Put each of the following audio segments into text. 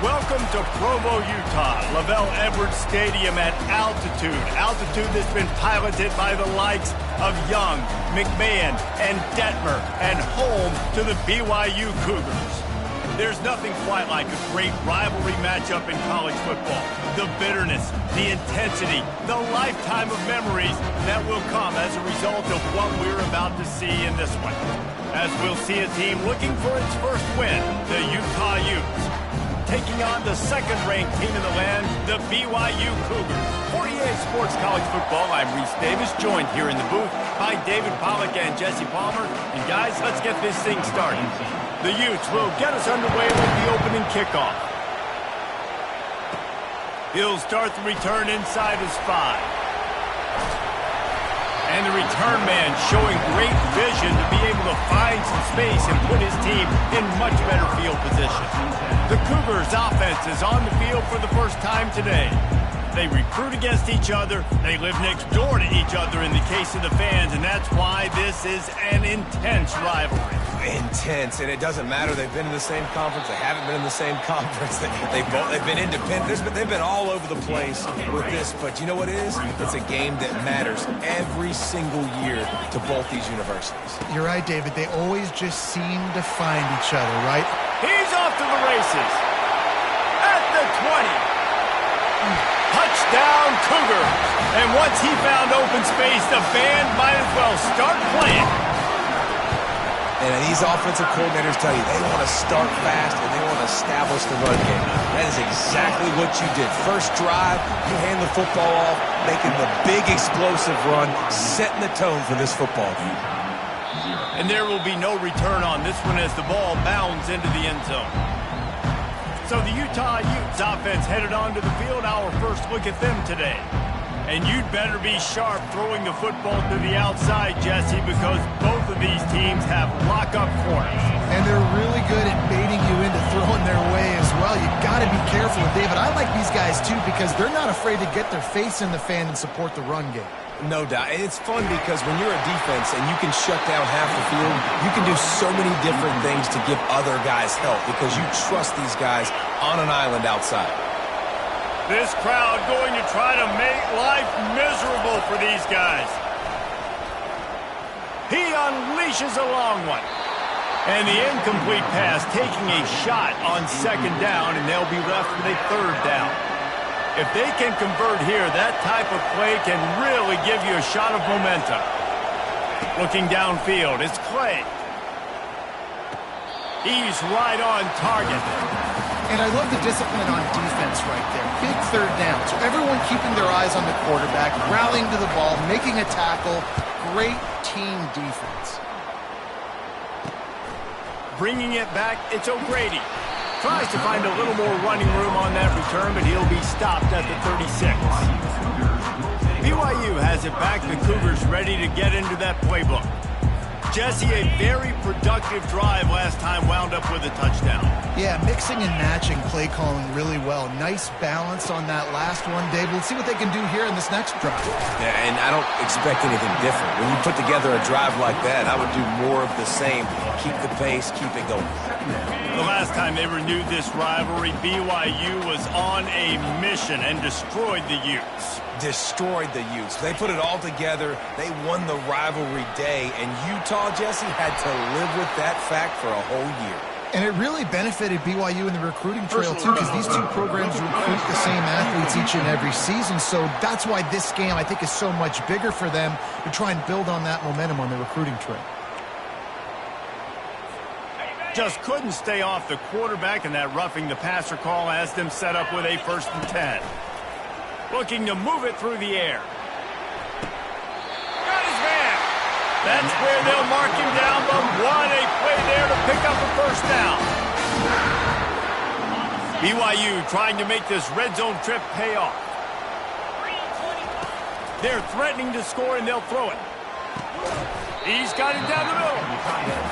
Welcome to Provo, Utah, Lavelle Edwards Stadium at altitude. Altitude that's been piloted by the likes of Young, McMahon, and Detmer, and home to the BYU Cougars. There's nothing quite like a great rivalry matchup in college football. The bitterness, the intensity, the lifetime of memories that will come as a result of what we're about to see in this one. As we'll see a team looking for its first win, the Utah Utes, taking on the second-ranked team in the land, the BYU Cougars. For EA Sports College Football, I'm Reese Davis, joined here in the booth by David Pollack and Jesse Palmer. And guys, let's get this thing started. The Utes will get us underway with the opening kickoff. He'll start the return inside his 5. And the return man showing great vision to be able to find some space and put his team in much better field position. The Cougars offense is on the field for the first time today. They recruit against each other. They live next door to each other in the case of the fans, and that's why this is an intense rivalry. Intense, and it doesn't matter. They've been in the same conference. They haven't been in the same conference. They've been independent. They've been all over the place with this. But you know what it is? It's a game that matters every single year to both these universities. You're right, David. They always just seem to find each other, right? He's off to the races. At the 20. Touchdown, Cougars. And once he found open space, the band might as well start playing. And these offensive coordinators tell you they want to start fast and they want to establish the run game. That is exactly what you did. First drive, you hand the football off, making the big explosive run, setting the tone for this football game. And there will be no return on this one as the ball bounds into the end zone. So the Utah Utes offense headed onto the field. Our first look at them today. And you'd better be sharp throwing the football to the outside, Jesse, because both of these teams have lock-up corners. And they're really good at baiting you into throwing their way as well. You've got to be careful with David. I like these guys, too, because they're not afraid to get their face in the fan and support the run game. No doubt. It's fun because when you're a defense and you can shut down half the field, you can do so many different things to give other guys help because you trust these guys on an island outside. This crowd going to try to make life miserable for these guys. He unleashes a long one. And the incomplete pass taking a shot on second down, and they'll be left with a third down. If they can convert here, that type of play can really give you a shot of momentum. Looking downfield, it's Clay. He's right on target. And I love the discipline on defense right there. Big third down. So everyone keeping their eyes on the quarterback, rallying to the ball, making a tackle. Great team defense. Bringing it back, it's O'Grady. Tries to find a little more running room on that return, but he'll be stopped at the 36. BYU has it back. The Cougars ready to get into that playbook. Jesse, a very productive drive last time, wound up with a touchdown. Yeah, mixing and matching play calling really well. Nice balance on that last one, Dave. We'll see what they can do here in this next drive. Yeah, and I don't expect anything different. When you put together a drive like that, I would do more of the same. Keep the pace, keep it going. The last time they renewed this rivalry, BYU was on a mission and destroyed the Utes. Destroyed the Utes. They put it all together. They won the rivalry day, and Utah, Jesse, had to live with that fact for a whole year. And it really benefited BYU in the recruiting trail, too, because these two programs recruit the same athletes each and every season. So that's why this game, I think, is so much bigger for them to try and build on that momentum on the recruiting trail. Just couldn't stay off the quarterback, and that roughing the passer call has them set up with a 1st and 10. Looking to move it through the air. Got his man. That's where they'll mark him down, but what a play there to pick up a 1st down. BYU trying to make this red zone trip pay off. They're threatening to score, and they'll throw it. He's got it down the middle.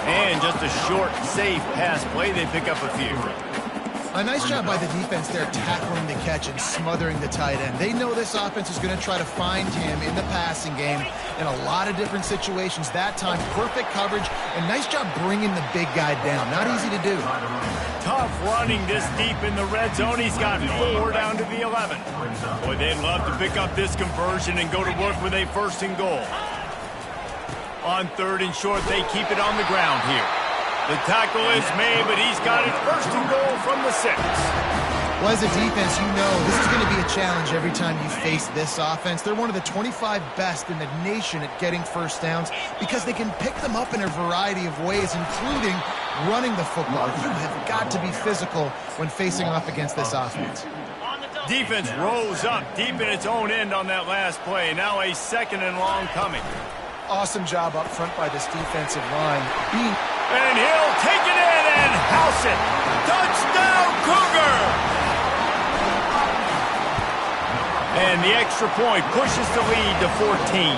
And just a short, safe pass play. They pick up a few. A nice job by the defense there, tackling the catch and smothering the tight end. They know this offense is going to try to find him in the passing game in a lot of different situations. That time, perfect coverage, and nice job bringing the big guy down. Not easy to do. Tough running this deep in the red zone. He's got 4 down to the 11. Boy, they'd love to pick up this conversion and go to work with a 1st and goal. On 3rd and short, they keep it on the ground here. The tackle is made, but he's got it 1st and goal from the 6. Well, as a defense, you know this is going to be a challenge every time you face this offense. They're one of the 25 best in the nation at getting 1st downs because they can pick them up in a variety of ways, including running the football. You have got to be physical when facing off against this offense. Defense rose up deep in its own end on that last play. Now a 2nd and long coming. Awesome job up front by this defensive line. And he'll take it in and house it. Touchdown, Cougar! And the extra point pushes the lead to 14.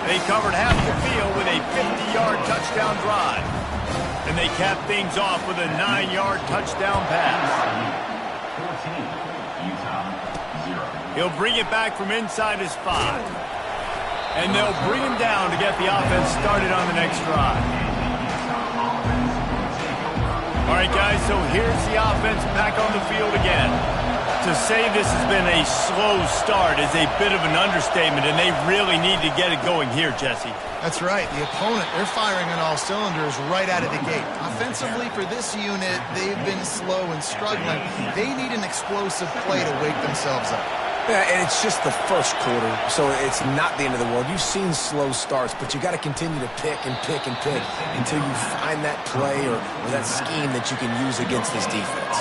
They covered half the field with a 50-yard touchdown drive. And they cap things off with a 9-yard touchdown pass. He'll bring it back from inside his 5. And they'll bring him down to get the offense started on the next drive. All right, guys, so here's the offense back on the field again. To say this has been a slow start is a bit of an understatement, and they really need to get it going here, Jesse. That's right. The opponent, they're firing on all cylinders right out of the gate. Offensively, for this unit, they've been slow and struggling. They need an explosive play to wake themselves up. Yeah, and it's just the 1st quarter, so it's not the end of the world. You've seen slow starts, but you got to continue to pick and pick and pick until you find that play or that scheme that you can use against this defense.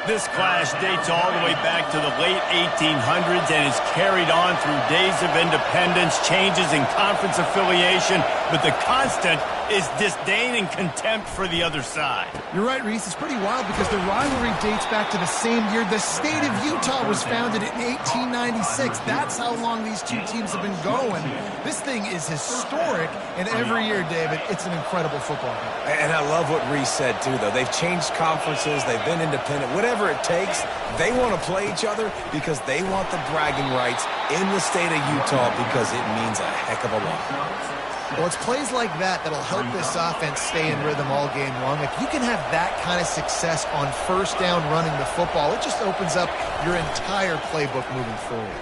This clash dates all the way back to the late 1800s and is carried on through days of independence, changes in conference affiliation, but the constant is disdain and contempt for the other side. You're right, Reese. It's pretty wild because the rivalry dates back to the same year the state of Utah was founded in 1896. That's how long these two teams have been going. This thing is historic, and every year, David, it's an incredible football game. And I love what Reese said, too, though. They've changed conferences. They've been independent. Whatever it takes, they want to play each other because they want the bragging rights in the state of Utah because it means a heck of a lot. Well, it's plays like that that'll help this offense stay in rhythm all game long. If you can have that kind of success on 1st down running the football, it just opens up your entire playbook moving forward.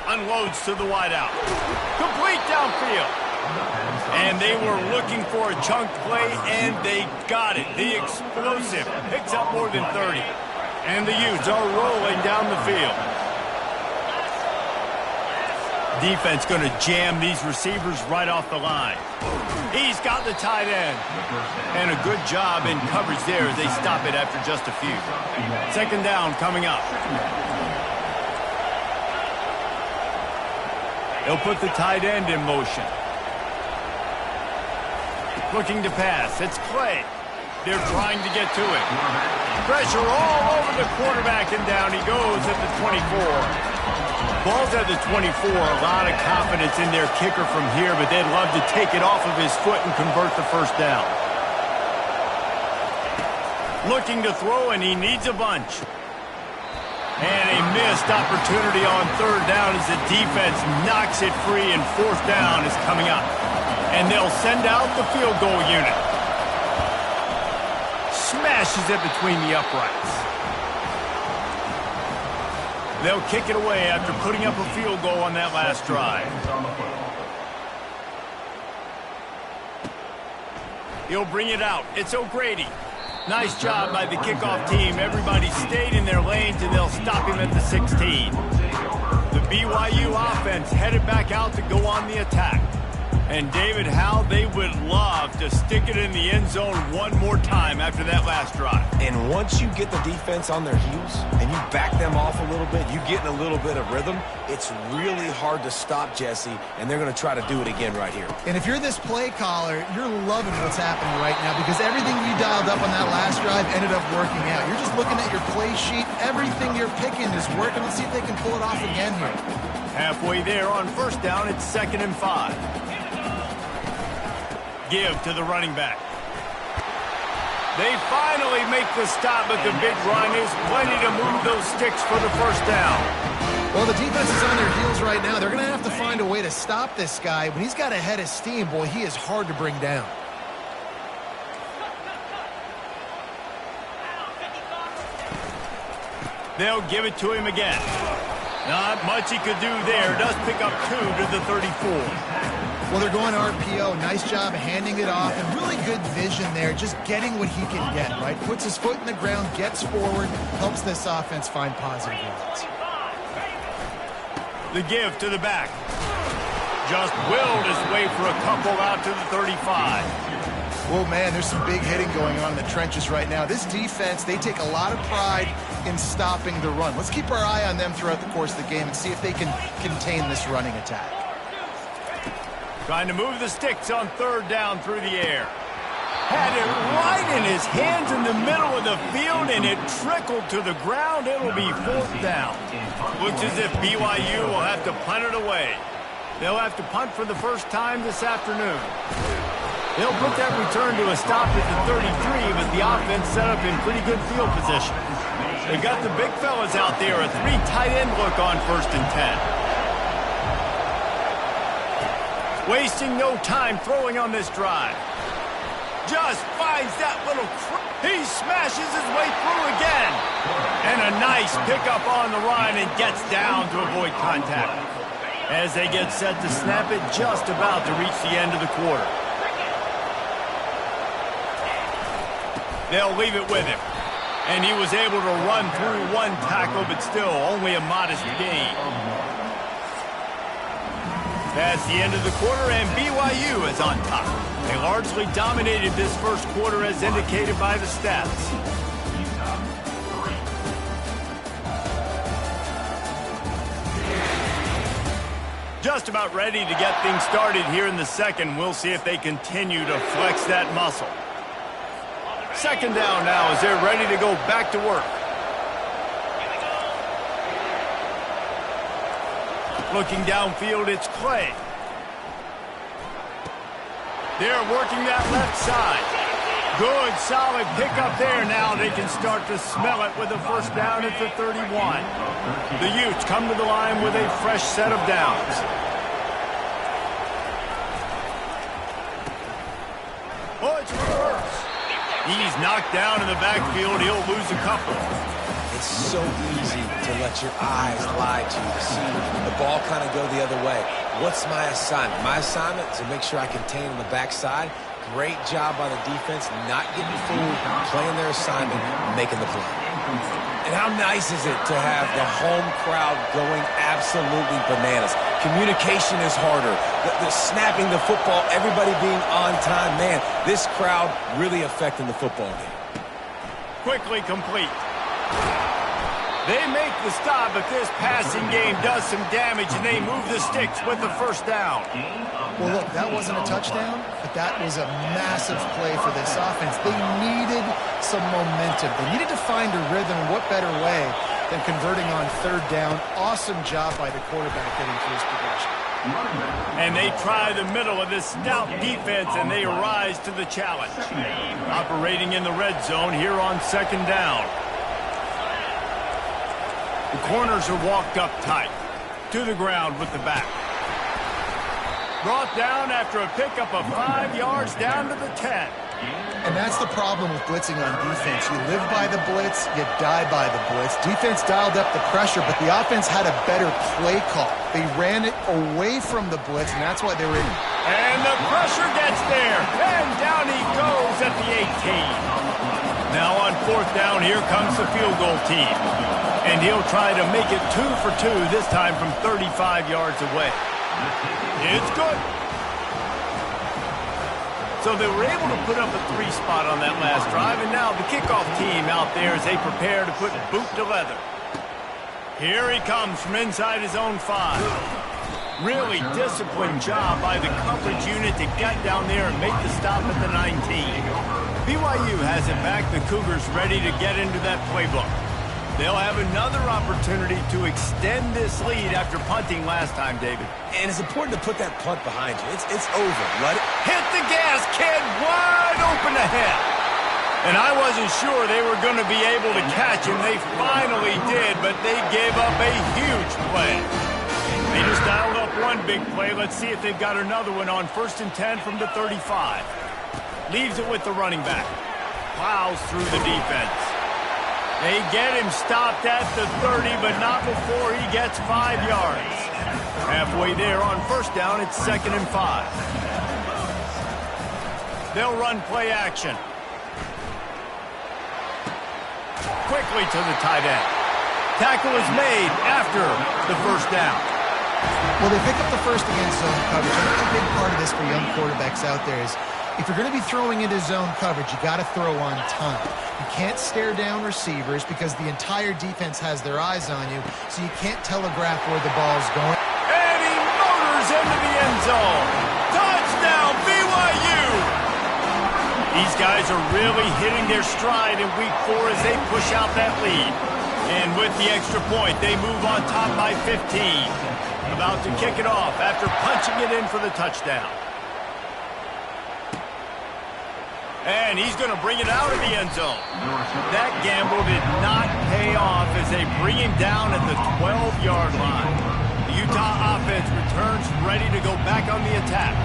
Unloads to the wideout. Complete downfield. And they were looking for a chunk play, and they got it. The explosive picks up more than 30. And the Utes are rolling down the field. Defense going to jam these receivers right off the line. He's got the tight end. And a good job in coverage there as they stop it after just a few. 2nd down coming up. They'll put the tight end in motion. Looking to pass. It's Clay. They're trying to get to it. Pressure all over the quarterback, and down he goes at the 24. Ball's at the 24, a lot of confidence in their kicker from here, but they'd love to take it off of his foot and convert the 1st down. Looking to throw, and he needs a bunch. And a missed opportunity on 3rd down as the defense knocks it free, and 4th down is coming up. And they'll send out the field goal unit. Smashes it between the uprights. They'll kick it away after putting up a field goal on that last drive. He'll bring it out. It's O'Grady. Nice job by the kickoff team. Everybody stayed in their lanes, and they'll stop him at the 16. The BYU offense headed back out to go on the attack. And, David, how they would love to stick it in the end zone one more time after that last drive. And once you get the defense on their heels and you back them off a little bit, you get in a little bit of rhythm, it's really hard to stop, Jesse, and they're going to try to do it again right here. And if you're this play caller, you're loving what's happening right now because everything you dialed up on that last drive ended up working out. You're just looking at your play sheet. Everything you're picking is working. Let's see if they can pull it off again here. Halfway there on 1st down, it's 2nd and 5. Give to the running back. They finally make the stop at the big run. Is plenty to move those sticks for the first down. Well, the defense is on their heels right now. They're going to have to find a way to stop this guy. When he's got a head of steam, boy, he is hard to bring down. They'll give it to him again. Not much he could do there. Does pick up 2 to the 34. Well, they're going RPO. Nice job handing it off, and really good vision there, just getting what he can get, right? Puts his foot in the ground, gets forward, helps this offense find positive yards. The give to the back. Just willed his way for a couple out to the 35. Well, man, there's some big hitting going on in the trenches right now. This defense, they take a lot of pride in stopping the run. Let's keep our eye on them throughout the course of the game and see if they can contain this running attack. Trying to move the sticks on 3rd down through the air. Had it right in his hands in the middle of the field, and it trickled to the ground. It'll be 4th down. Looks as if BYU will have to punt it away. They'll have to punt for the first time this afternoon. They'll put that return to a stop at the 33, but the offense set up in pretty good field position. They got the big fellas out there, a 3 tight end look on 1st and 10. Wasting no time throwing on this drive. Just finds that little... He smashes his way through again. And a nice pickup on the run and gets down to avoid contact. As they get set to snap it, just about to reach the end of the quarter. They'll leave it with him. And he was able to run through 1 tackle, but still only a modest gain. That's the end of the quarter, and BYU is on top. They largely dominated this first quarter as indicated by the stats. Just about ready to get things started here in the second. We'll see if they continue to flex that muscle. 2nd down now as they're ready to go back to work. Looking downfield, it's Clay. They're working that left side. Good, solid pickup there. Now they can start to smell it with a 1st down at the 31. The Utes come to the line with a fresh set of downs. Oh, it's reverse. He's knocked down in the backfield. He'll lose a couple. It's so easy to let your eyes lie to you, to see the ball kind of go the other way. What's my assignment? My assignment is to make sure I contain on the backside. Great job by the defense, not getting fooled, playing their assignment, making the play. And how nice is it to have the home crowd going absolutely bananas? Communication is harder. The snapping the football, everybody being on time. Man, this crowd really affecting the football game. Quickly complete. They make the stop, but this passing game does some damage, and they move the sticks with the 1st down. Well, look, that wasn't a touchdown, but that was a massive play for this offense. They needed some momentum. They needed to find a rhythm, and what better way than converting on 3rd down. Awesome job by the quarterback getting through his progression. And they try the middle of this stout defense, and they rise to the challenge. Operating in the red zone here on 2nd down. The corners are walked up tight. To the ground with the back. Brought down after a pickup of 5 yards down to the 10. And that's the problem with blitzing on defense. You live by the blitz, you die by the blitz. Defense dialed up the pressure, but the offense had a better play call. They ran it away from the blitz, and that's why they were in. And the pressure gets there. And down he goes at the 18. Now on 4th down, here comes the field goal team. And he'll try to make it 2 for 2, this time from 35 yards away. It's good. So they were able to put up a 3 spot on that last drive, and now the kickoff team out there as they prepare to put boot to leather. Here he comes from inside his own 5. Really disciplined job by the coverage unit to get down there and make the stop at the 19. BYU has it back. The Cougars ready to get into that playbook. They'll have another opportunity to extend this lead after punting last time, David. And it's important to put that punt behind you. It's over. Let it hit the gas, kid. Wide open ahead. And I wasn't sure they were going to be able to catch him. They finally did, but they gave up a huge play. They just dialed up one big play. Let's see if they've got another one on 1st and 10 from the 35. Leaves it with the running back. Plows through the defense. They get him stopped at the 30, but not before he gets 5 yards. Halfway there on 1st down, it's 2nd and 5. They'll run play action. Quickly to the tight end. Tackle is made after the 1st down. Well, they pick up the first against zone coverage. I think a big part of this for young quarterbacks out there is if you're going to be throwing into zone coverage, you got to throw on time. You can't stare down receivers because the entire defense has their eyes on you, so you can't telegraph where the ball's going. And he motors into the end zone. Touchdown, BYU! These guys are really hitting their stride in Week 4 as they push out that lead. And with the extra point, they move on top by 15. About to kick it off after punching it in for the touchdown. And he's going to bring it out of the end zone. That gamble did not pay off as they bring him down at the 12-yard line. The Utah offense returns ready to go back on the attack.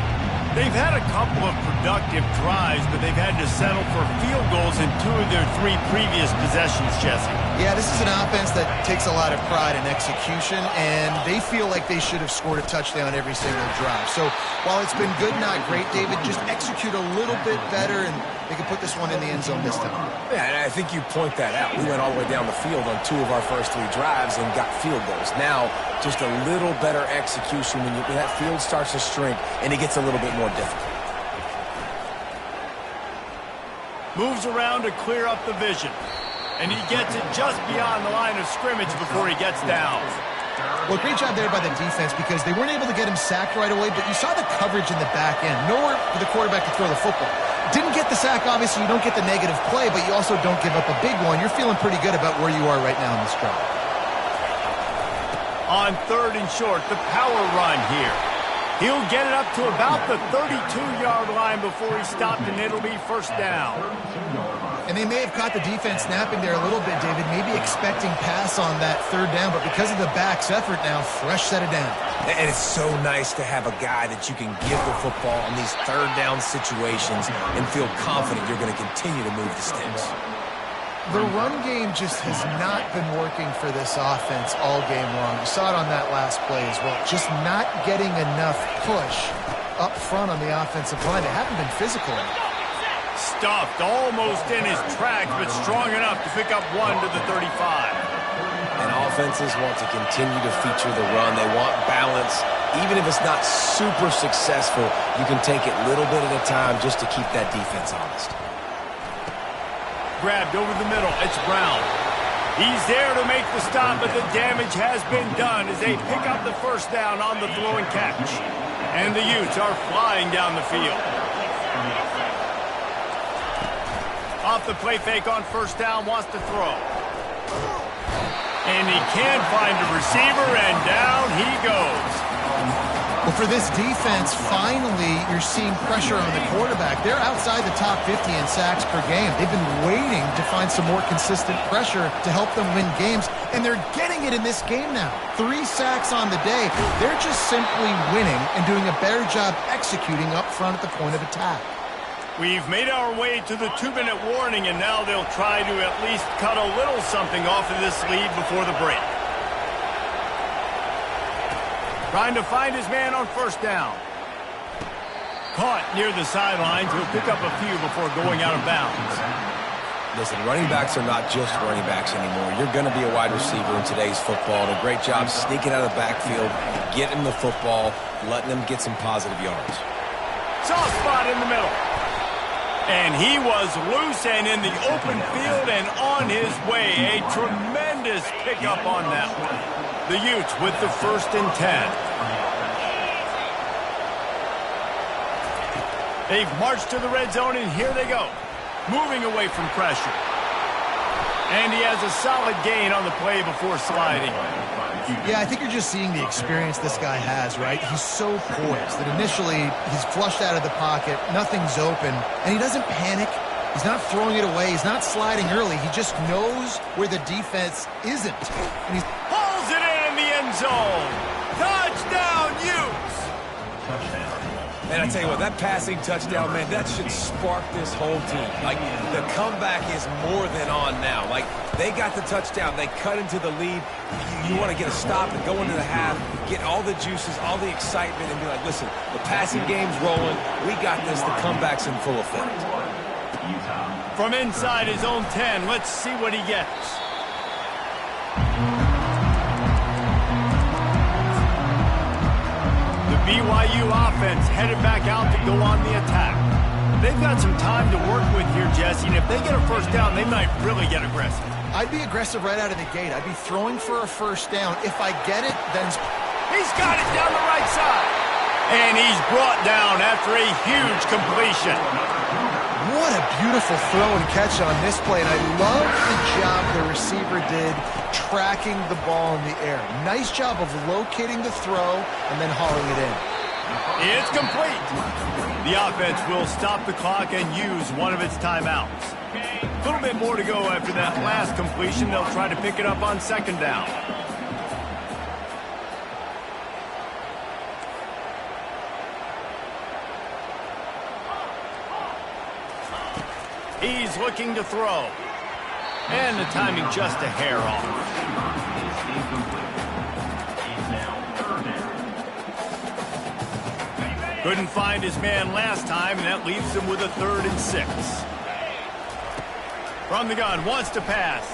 They've had a couple of productive drives, but they've had to settle for field goals in 2 of their 3 previous possessions, Jesse. Yeah, this is an offense that takes a lot of pride in execution, and they feel like they should have scored a touchdown every single drive. So while it's been good, not great, David, just execute a little bit better, and they can put this one in the end zone this time. Yeah, and I think you point that out. We went all the way down the field on 2 of our first 3 drives and got field goals. Now, just a little better execution when that field starts to shrink and it gets a little bit more difficult. Moves around to clear up the vision. And he gets it just beyond the line of scrimmage before he gets down. Well, great job there by the defense because they weren't able to get him sacked right away, but you saw the coverage in the back end. Nowhere for the quarterback to throw the football. Didn't get the sack, obviously. You don't get the negative play, but you also don't give up a big one. You're feeling pretty good about where you are right now in this drive. On 3rd and short, the power run here. He'll get it up to about the 32-yard line before he's stopped, and it'll be 1st down. And they may have caught the defense snapping there a little bit, David, maybe expecting pass on that 3rd down, but because of the back's effort now, fresh set of down. And it's so nice to have a guy that you can give the football in these 3rd down situations and feel confident you're going to continue to move the sticks. The run game just has not been working for this offense all game long. You saw it on that last play as well. Just not getting enough push up front on the offensive line. They haven't been physical enough. Stuffed almost in his tracks, but strong enough to pick up 1 to the 35. And offenses want to continue to feature the run. They want balance. Even if it's not super successful, you can take it little bit at a time just to keep that defense honest. Grabbed over the middle. It's Brown. He's there to make the stop, but the damage has been done as they pick up the 1st down on the throw and catch. And the Utes are flying down the field. Off the play fake on 1st down, wants to throw. And he can't find a receiver, and down he goes. Well, for this defense, finally, you're seeing pressure on the quarterback. They're outside the top 50 in sacks per game. They've been waiting to find some more consistent pressure to help them win games, and they're getting it in this game now. 3 sacks on the day. They're just simply winning and doing a better job executing up front at the point of attack. We've made our way to the 2-minute warning, and now they'll try to at least cut a little something off of this lead before the break. Trying to find his man on 1st down. Caught near the sidelines. He'll pick up a few before going out of bounds. Listen, running backs are not just running backs anymore. You're going to be a wide receiver in today's football. And a great job sneaking out of the backfield, getting the football, letting them get some positive yards. Soft spot in the middle. And he was loose and in the open field and on his way. A tremendous pickup on that one. The Utes with the 1st and 10. They've marched to the red zone, and here they go. Moving away from pressure. And he has a solid gain on the play before sliding. Yeah, I think you're just seeing the experience this guy has, right? He's so poised that initially he's flushed out of the pocket, nothing's open, and he doesn't panic. He's not throwing it away. He's not sliding early. He just knows where the defense isn't. And he's pulls it in the end zone. Touchdown, Utes! Man, I tell you what, that passing touchdown, man, that should spark this whole team. Like, the comeback is more than on now. Like, they got the touchdown. They cut into the lead. You want to get a stop and go into the half, get all the juices, all the excitement, and be like, listen, the passing game's rolling. We got this. The comeback's in full effect. From inside his own 10, let's see what he gets. The BYU offense headed back out to go on the attack. They've got some time to work with here, Jesse, and if they get a first down, they might really get aggressive. I'd be aggressive right out of the gate. I'd be throwing for a first down. If I get it, then he's got it down the right side. And he's brought down after a huge completion. What a beautiful throw and catch on this play, and I love the job the receiver did tracking the ball in the air. Nice job of locating the throw and then hauling it in. It's complete. The offense will stop the clock and use one of its timeouts. A little bit more to go after that last completion. They'll try to pick it up on second down. He's looking to throw. And the timing just a hair off. Couldn't find his man last time, and that leaves him with a 3rd and 6. From the gun, wants to pass.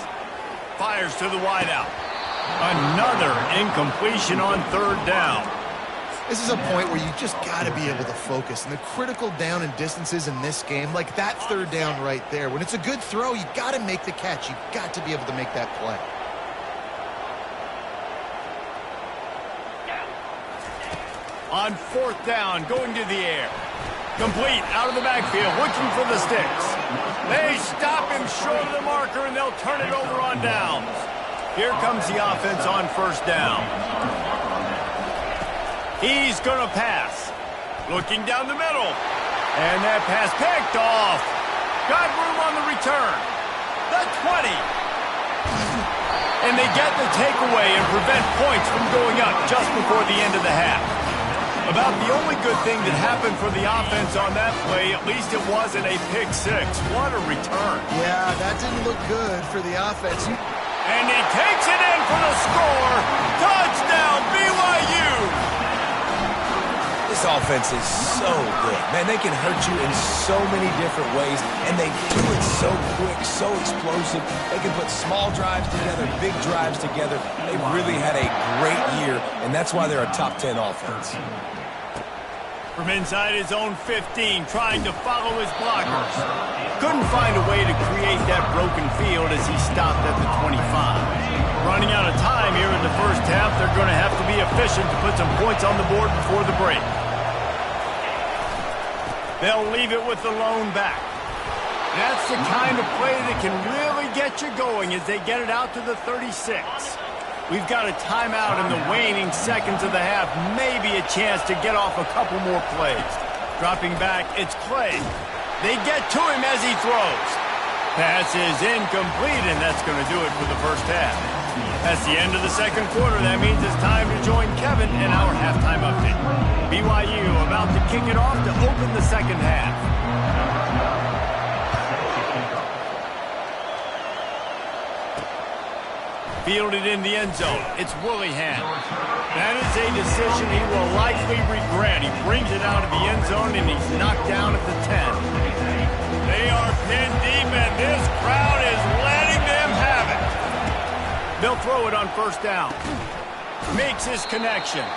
Fires to the wideout. Another incompletion on 3rd down. This is a point where you just got to be able to focus. And the critical down and distances in this game, like that 3rd down right there, when it's a good throw, you got to make the catch. You've got to be able to make that play. On 4th down, going to the air. Complete, out of the backfield, looking for the sticks. They stop him short of the marker, and they'll turn it over on downs. Here comes the offense on 1st down. He's going to pass. Looking down the middle. And that pass picked off. Got room on the return. The 20. And they get the takeaway and prevent points from going up just before the end of the half. About the only good thing that happened for the offense on that play, at least it wasn't a pick 6. What a return. Yeah, that didn't look good for the offense. And he takes it in for the score. Touchdown, BYU. This offense is so good. Man, they can hurt you in so many different ways, and they do it so quick, so explosive. They can put small drives together, big drives together. They've really had a great year, and that's why they're a top 10 offense. From inside his own 15, trying to follow his blockers. Couldn't find a way to create that broken field as he stopped at the 25. Running out of time here in the first half, they're going to have to be efficient to put some points on the board before the break. They'll leave it with the lone back. That's the kind of play that can really get you going as they get it out to the 36. We've got a timeout in the waning seconds of the half. Maybe a chance to get off a couple more plays. Dropping back, it's Clay. They get to him as he throws. Pass is incomplete, and that's going to do it for the first half. That's the end of the second quarter. That means it's time to join Kevin in our halftime update. BYU about to kick it off to open the second half. Fielded in the end zone. It's Willingham. That is a decision he will likely regret. He brings it out of the end zone, and he's knocked down at the 10. They are pinned deep, and this crowd is letting them have it. They'll throw it on 1st down. Makes his connection.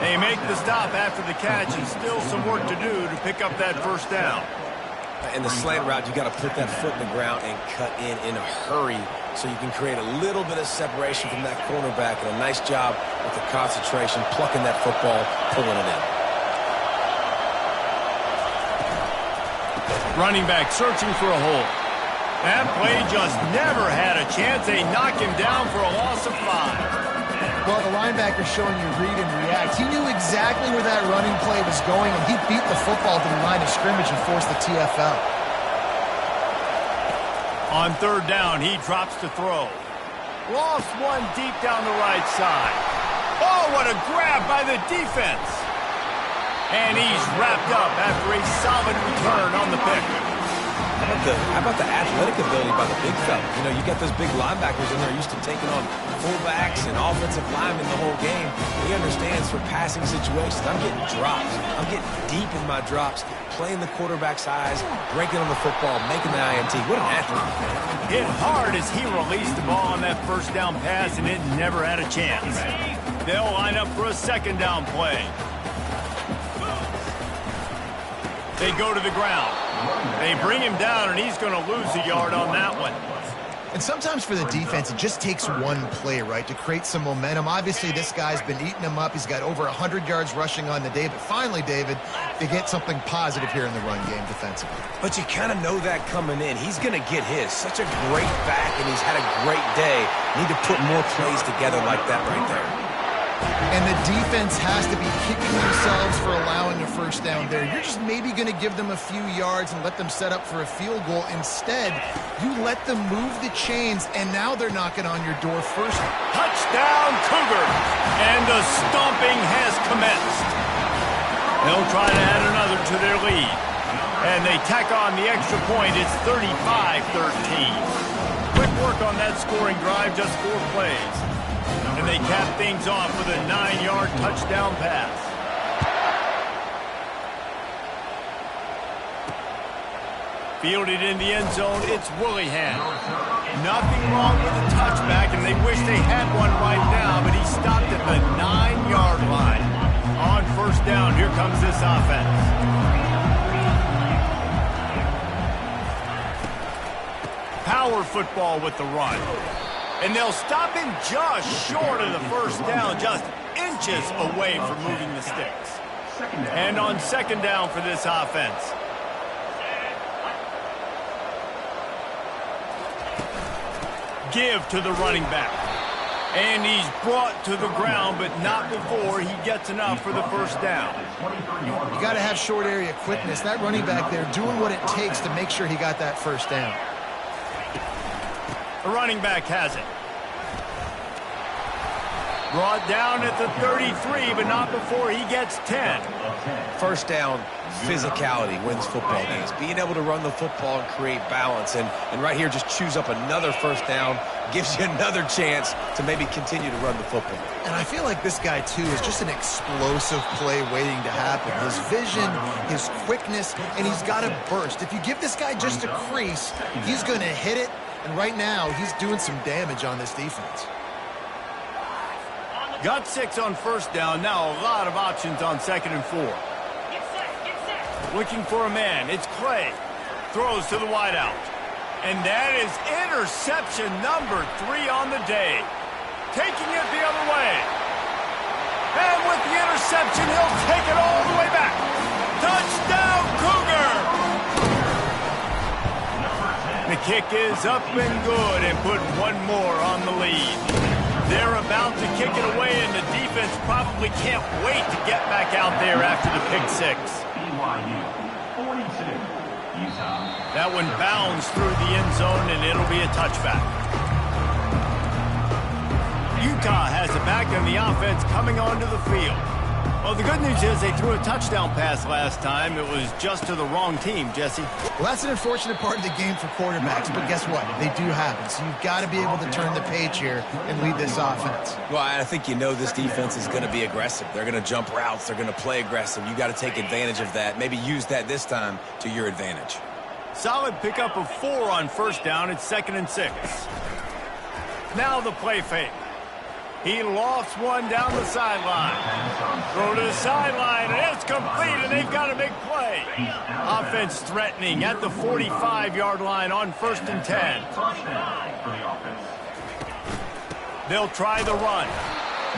They make the stop after the catch, and still some work to do to pick up that 1st down. In the slant route, you got to put that foot in the ground and cut in a hurry so you can create a little bit of separation from that cornerback, and a nice job with the concentration, plucking that football, pulling it in. Running back searching for a hole. That play just never had a chance. They knock him down for a loss of 5. Well, the linebacker showing you read and react. He knew exactly where that running play was going, and he beat the football to the line of scrimmage and forced the TFL. On third down, he drops to throw. Lost one deep down the right side. Oh, what a grab by the defense. And he's wrapped up after a solid return on the pick. How about the athletic ability by the big fella? You know, you got those big linebackers in there used to taking on fullbacks and offensive linemen the whole game. He understands for passing situations. I'm getting drops. I'm getting deep in my drops, playing the quarterback's eyes, breaking on the football, making the INT. What an athlete. Hit hard as he released the ball on that first down pass, and it never had a chance. They'll line up for a second down play. They go to the ground. They bring him down, and he's going to lose a yard on that one. And sometimes for the defense, it just takes one play, right, to create some momentum. Obviously, this guy's been eating them up. He's got over 100 yards rushing on the day. But finally, David, they get something positive here in the run game defensively. But you kind of know that coming in. He's going to get his. Such a great back, and he's had a great day. Need to put more plays together like that right there. And the defense has to be kicking themselves for allowing a first down there. You're just maybe going to give them a few yards and let them set up for a field goal. Instead, you let them move the chains, and now they're knocking on your door first. Touchdown, Cougars! And the stomping has commenced. They'll try to add another to their lead. And they tack on the extra point. It's 35-13. Quick work on that scoring drive, just 4 plays. And they cap things off with a 9-yard touchdown pass. Fielded in the end zone, it's Willingham. Nothing wrong with the touchback, and they wish they had one right now, but he stopped at the 9-yard line. On first down, here comes this offense. Power football with the run. And they'll stop him just short of the first down, just inches away from moving the sticks. And on second down for this offense. Give to the running back. And he's brought to the ground, but not before he gets enough for the first down. You got to have short area quickness. That running back there doing what it takes to make sure he got that first down. The running back has it. Brought down at the 33, but not before he gets 10. First down, physicality wins football games. Being able to run the football and create balance. And right here, just choose up another first down, gives you another chance to maybe continue to run the football. And I feel like this guy, too, is just an explosive play waiting to happen. His vision, his quickness, and he's got a burst. If you give this guy just a crease, he's going to hit it. And right now, he's doing some damage on this defense. Got 6 on first down. Now a lot of options on second and 4. Looking for a man. It's Clay. Throws to the wideout. And that is interception number 3 on the day. Taking it the other way. And with the interception, he'll take it all the way back. Touchdown, Cougar! The kick is up and good and put one more on the lead. They're about to kick it away, and the defense probably can't wait to get back out there after the pick 6. That one bounds through the end zone, and it'll be a touchback. Utah has it back on the offense coming onto the field. Well, the good news is they threw a touchdown pass last time. It was just to the wrong team, Jesse. Well, that's an unfortunate part of the game for quarterbacks, but guess what? They do happen. So you've got to be able to turn the page here and lead this offense. Well, I think you know this defense is going to be aggressive. They're going to jump routes. They're going to play aggressive. You got to take advantage of that. Maybe use that this time to your advantage. Solid pickup of 4 on first down. It's 2nd and 6. Now the play fake. He lofts one down the sideline. Throw to the sideline, and it's complete, and they've got a big play. Offense threatening at the 45-yard line on 1st and 10. They'll try the run.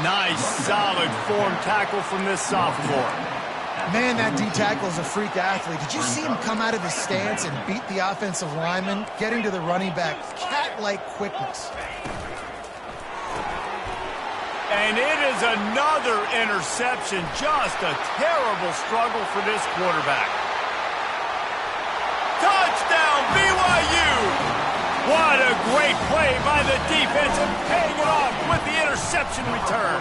Nice, solid form tackle from this sophomore. Man, that D-tackle is a freak athlete. Did you see him come out of his stance and beat the offensive lineman, getting to the running back? Cat-like quickness. And it is another interception. Just a terrible struggle for this quarterback. Touchdown, BYU! What a great play by the defense and paying it off with the interception return.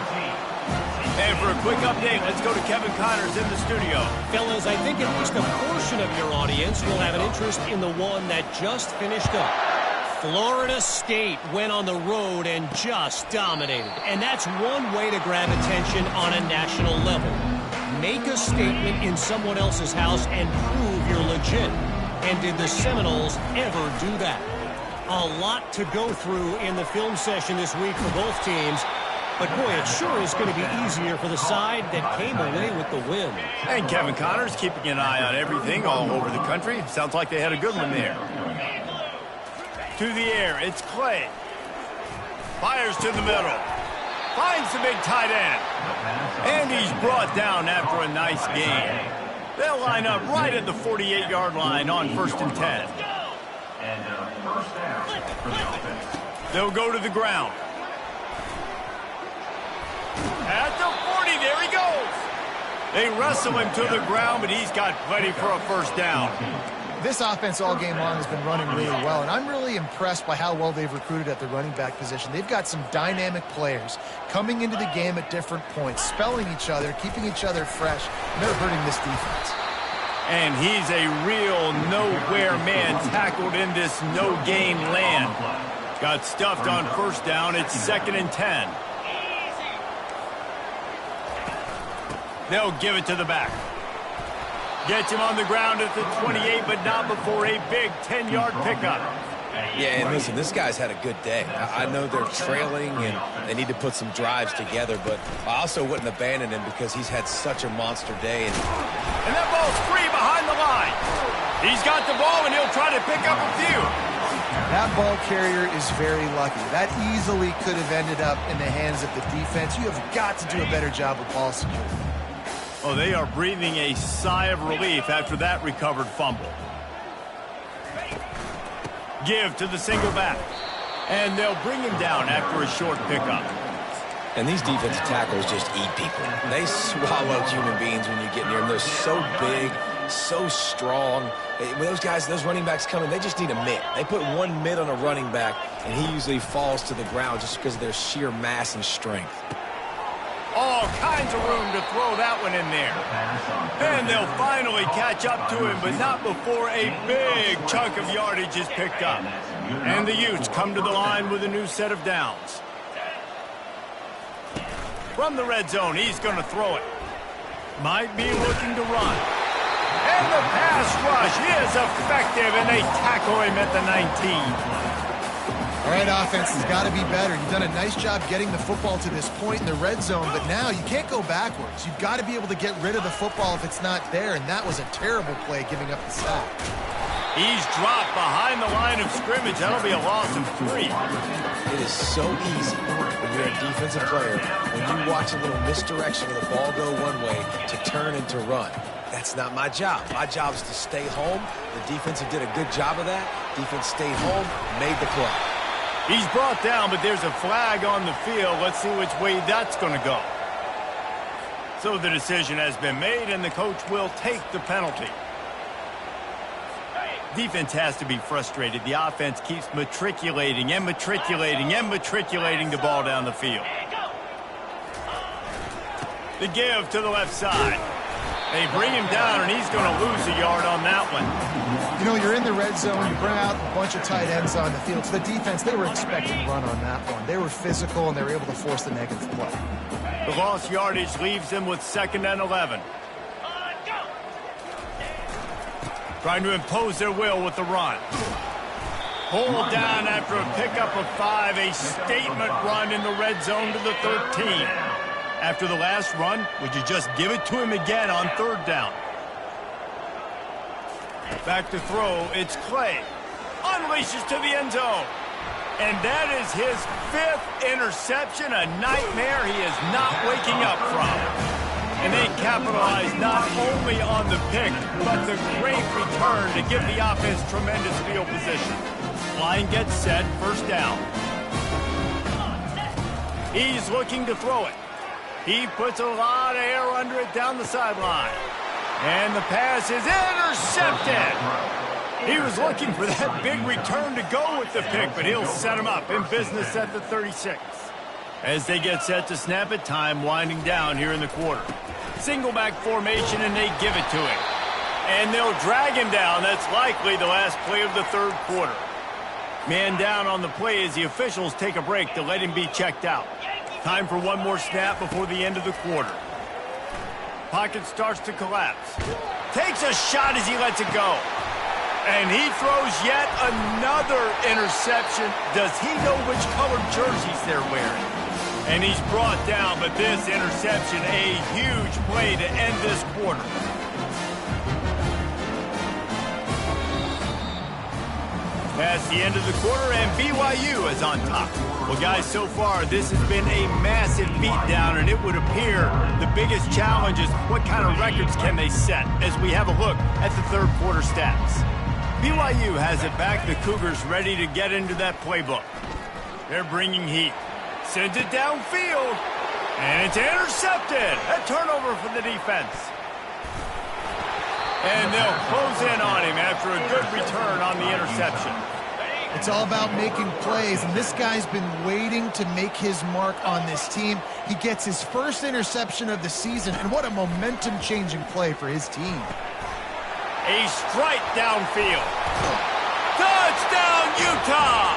And for a quick update, let's go to Kevin Connors in the studio. Fellas, I think at least a portion of your audience will have an interest in the one that just finished up. Florida State went on the road and just dominated. And that's one way to grab attention on a national level. Make a statement in someone else's house and prove you're legit. And did the Seminoles ever do that? A lot to go through in the film session this week for both teams. But, boy, it sure is going to be easier for the side that came away with the win. And Kevin Connors keeping an eye on everything all over the country. Sounds like they had a good one there. To the air, it's Clay. Fires to the middle. Finds the big tight end. And he's brought down after a nice gain. They'll line up right at the 48-yard line on 1st and 10. They'll go to the ground. At the 40, there he goes. They wrestle him to the ground, but he's got plenty for a first down. This offense all game long has been running really well, and I'm really impressed by how well they've recruited at the running back position. They've got some dynamic players coming into the game at different points, spelling each other, keeping each other fresh, and they're hurting this defense. And he's a real nowhere man tackled in this no-gain land. Got stuffed on first down. It's 2nd and 10. They'll give it to the back. Gets him on the ground at the 28, but not before a big 10-yard pickup. Yeah, and listen, this guy's had a good day. I know they're trailing and they need to put some drives together, but I also wouldn't abandon him because he's had such a monster day. And that ball's free behind the line. He's got the ball, and he'll try to pick up a few. That ball carrier is very lucky. That easily could have ended up in the hands of the defense. You have got to do a better job with ball security. Oh, they are breathing a sigh of relief after that recovered fumble. Give to the single back. And they'll bring him down after a short pickup. And these defensive tackles just eat people. They swallow human beings when you get near them. They're so big, so strong. When those guys, those running backs come in, they just need a mitt. They put one mitt on a running back, and he usually falls to the ground just because of their sheer mass and strength. All kinds of room to throw that one in there. And they'll finally catch up to him, but not before a big chunk of yardage is picked up. And the Utes come to the line with a new set of downs. From the red zone, he's going to throw it. Might be looking to run. And the pass rush is effective, and they tackle him at the 19. All right, offense has got to be better. You've done a nice job getting the football to this point in the red zone, but now you can't go backwards. You've got to be able to get rid of the football if it's not there, and that was a terrible play giving up the sack. He's dropped behind the line of scrimmage. That'll be a loss of 3. It is so easy when you're a defensive player, when you watch a little misdirection of the ball go one way, to turn and to run. That's not my job. My job is to stay home. The defense did a good job of that. Defense stayed home, made the play. He's brought down, but there's a flag on the field. Let's see which way that's going to go. So the decision has been made, and the coach will take the penalty. Defense has to be frustrated. The offense keeps matriculating and matriculating and matriculating the ball down the field. The give to the left side. They bring him down, and he's going to lose a yard on that one. You know, you're in the red zone. You bring out a bunch of tight ends on the field. So the defense, they were expecting to run on that one. They were physical, and they were able to force the negative play. The lost yardage leaves them with 2nd and 11. Trying to impose their will with the run. Pulled down after a pickup of 5. A statement run in the red zone to the 13. After the last run, would you just give it to him again on 3rd down? Back to throw, it's Clay. Unleashes to the end zone. And that is his 5th interception, a nightmare he is not waking up from. And they capitalize not only on the pick, but the great return to give the offense tremendous field position. Line gets set, 1st down. He's looking to throw it. He puts a lot of air under it down the sideline. And the pass is intercepted. He was looking for that big return to go with the pick, but he'll set him up in business at the 36. As they get set to snap it, time winding down here in the quarter. Single back formation, and they give it to him. And they'll drag him down. That's likely the last play of the third quarter. Man down on the play as the officials take a break to let him be checked out. Time for one more snap before the end of the quarter. Pocket starts to collapse. Takes a shot as he lets it go. And he throws yet another interception. Does he know which colored jerseys they're wearing? And he's brought down, but this interception, a huge play to end this quarter. That's the end of the quarter, and BYU is on top. Well, guys, so far, this has been a massive beatdown, and it would appear the biggest challenge is what kind of records can they set as we have a look at the third quarter stats. BYU has it back. The Cougars ready to get into that playbook. They're bringing heat. Sends it downfield, and it's intercepted. A turnover for the defense. And they'll close in on him after a good return on the interception. It's all about making plays, and this guy's been waiting to make his mark on this team. He gets his first interception of the season, and what a momentum-changing play for his team. A strike downfield. Touchdown, Utah!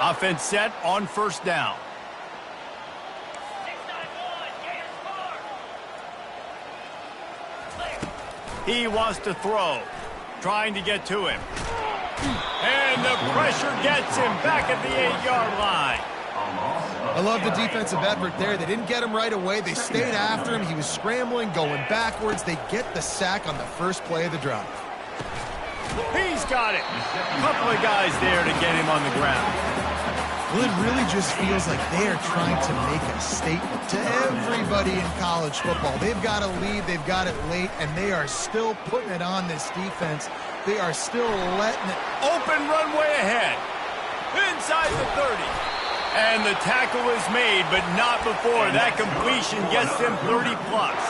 Offense set on first down. He wants to throw, trying to get to him. And the pressure gets him back at the 8-yard line. I love the defensive effort there. They didn't get him right away. They stayed after him. He was scrambling, going backwards. They get the sack on the first play of the drive. He's got it. A couple of guys there to get him on the ground. Well, it really just feels like they are trying to make a statement to everybody in college football. They've got a lead, they've got it late, and they are still putting it on this defense. They are still letting it. Open runway ahead. Inside the 30. And the tackle is made, but not before that completion gets them 30-plus.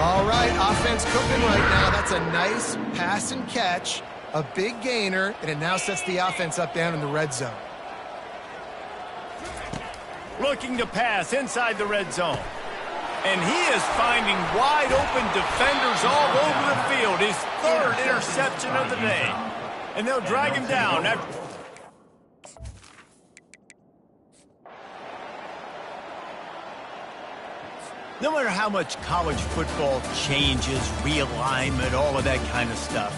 All right, offense cooking right now. That's a nice pass and catch, a big gainer, and it now sets the offense up down in the red zone. Looking to pass inside the red zone. And he is finding wide-open defenders all over the field. His third interception of the day. And they'll drag him down after... No matter how much college football changes, realignment, all of that kind of stuff,